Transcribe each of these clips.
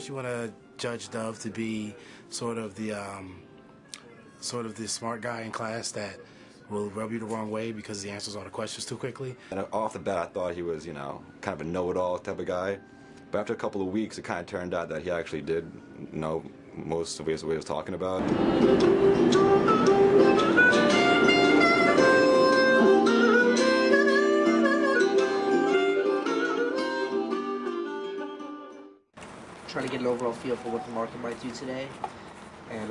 you want to judge Dove to be sort of the smart guy in class that will rub you the wrong way because he answers all the questions too quickly. And off the bat, I thought he was, kind of a know-it-all type of guy. But after a couple of weeks, it kind of turned out that he actually did know most of what he was talking about. Trying to get an overall feel for what the market might do today, and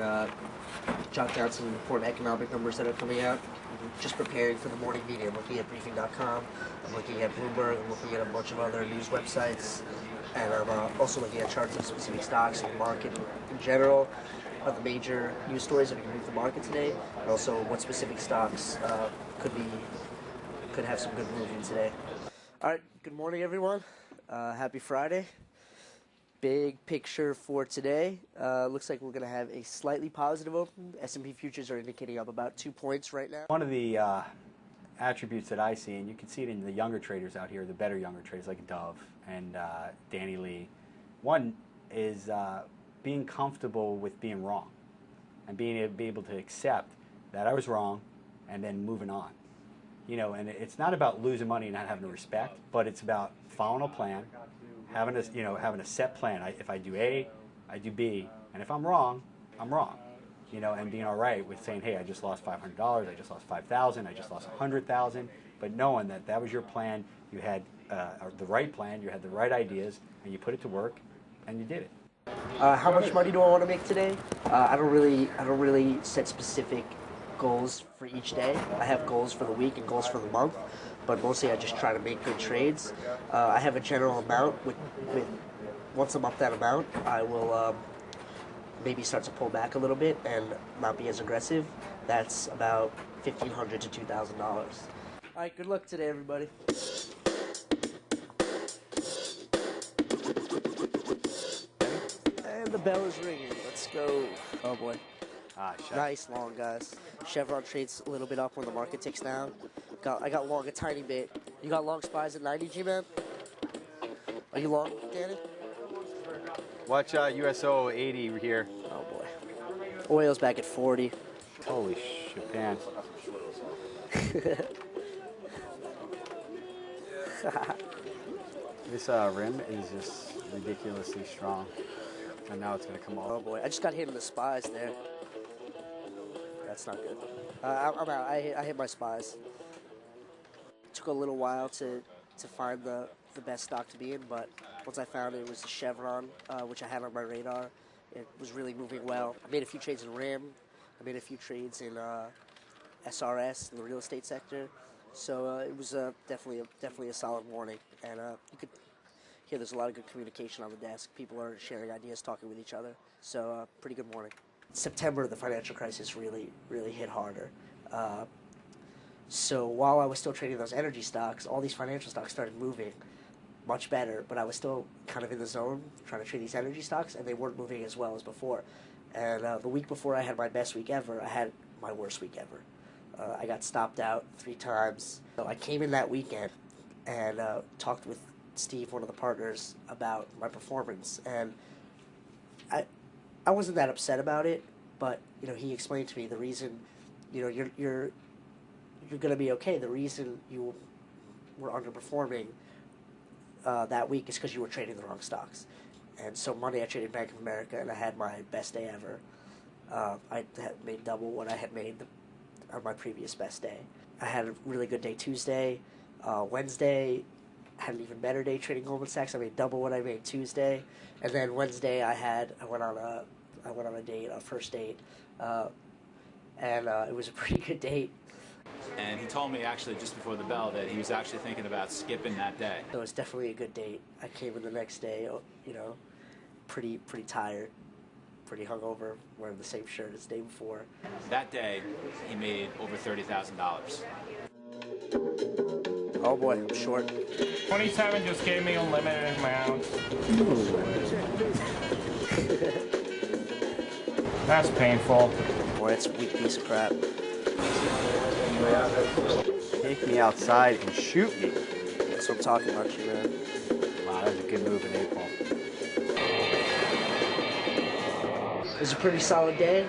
jot down some important economic numbers that are coming out. Just preparing for the morning meeting. I'm looking at briefing.com, I'm looking at Bloomberg, I'm looking at a bunch of other news websites, and I'm also looking at charts of specific stocks and the market in general, the major news stories that are going to move the market today, and also what specific stocks could have some good movement today. All right, good morning, everyone. Happy Friday. Big picture for today. Looks like we're going to have a slightly positive open. S&P futures are indicating up about 2 points right now. One of the attributes that I see, and you can see it in the younger traders out here, the better younger traders like Dove and Danny Lee, one is being comfortable with being wrong and being able to accept that I was wrong and then moving on. And it's not about losing money and not having respect, but it's about following a plan, having a set plan. If I do A, I do B, and if I'm wrong, I'm wrong. And being all right with saying, hey, I just lost $500, I just lost $5,000, I just lost $100,000, but knowing that that was your plan, you had the right plan, you had the right ideas, and you put it to work, and you did it. How much money do I want to make today? I don't really set specific goals for each day. I have goals for the week and goals for the month, but mostly I just try to make good trades. I have a general amount. With once I'm up that amount, I will maybe start to pull back a little bit and not be as aggressive. That's about $1,500 to $2,000. All right, good luck today, everybody. And the bell is ringing. Let's go. Oh boy. Nice long, guys. Chevron trades a little bit up when the market ticks down. I got long a tiny bit. You got long spies at 90, G-Man? Are you long, Danny? Watch USO 80 here. Oh boy. Oil's back at 40. Holy shit, man. This rim is just ridiculously strong. And now it's going to come off. Oh boy. I just got hit in the spies there. That's not good. I'm out. I hit my spies. Took a little while to find the best stock to be in, but once I found it, it was the Chevron, which I had on my radar. It was really moving well. I made a few trades in RIM. I made a few trades in SRS, in the real estate sector. So it was definitely a solid morning. And you could hear there's a lot of good communication on the desk. People are sharing ideas, talking with each other. So pretty good morning. September, the financial crisis really hit harder. So while I was still trading those energy stocks, all these financial stocks started moving much better, but I was still kind of in the zone trying to trade these energy stocks, and they weren't moving as well as before. And the week before I had my best week ever, I had my worst week ever. I got stopped out 3 times. So I came in that weekend and talked with Steve, one of the partners, about my performance, and I wasn't that upset about it, but he explained to me the reason you're going to be okay. The reason you were underperforming that week is because you were trading the wrong stocks. And so Monday I traded Bank of America, and I had my best day ever. I had made double what I had made on my previous best day. I had a really good day Tuesday. Wednesday, I had an even better day trading Goldman Sachs. I made double what I made Tuesday. And then Wednesday I went on a date, a first date, and it was a pretty good date. And he told me actually just before the bell that he was actually thinking about skipping that day. So it was definitely a good date. I came in the next day, pretty tired, pretty hungover, wearing the same shirt as the day before. That day, he made over $30,000. Oh boy, I'm short. 27 just gave me unlimited amounts. That's painful. Boy, it's a weak piece of crap. Take me outside and shoot me. That's what I'm talking about, you man. Wow, that was a good move in April. It was a pretty solid day.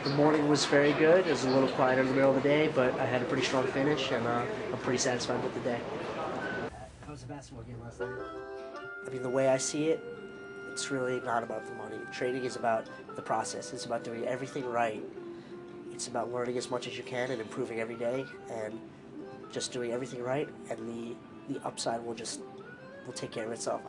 The morning was very good. It was a little quieter in the middle of the day, but I had a pretty strong finish, and I'm pretty satisfied with the day. How was the basketball game last night? I mean, the way I see it, it's really not about the money. Trading is about the process. It's about doing everything right. It's about learning as much as you can and improving every day, and just doing everything right, and the upside will take care of itself.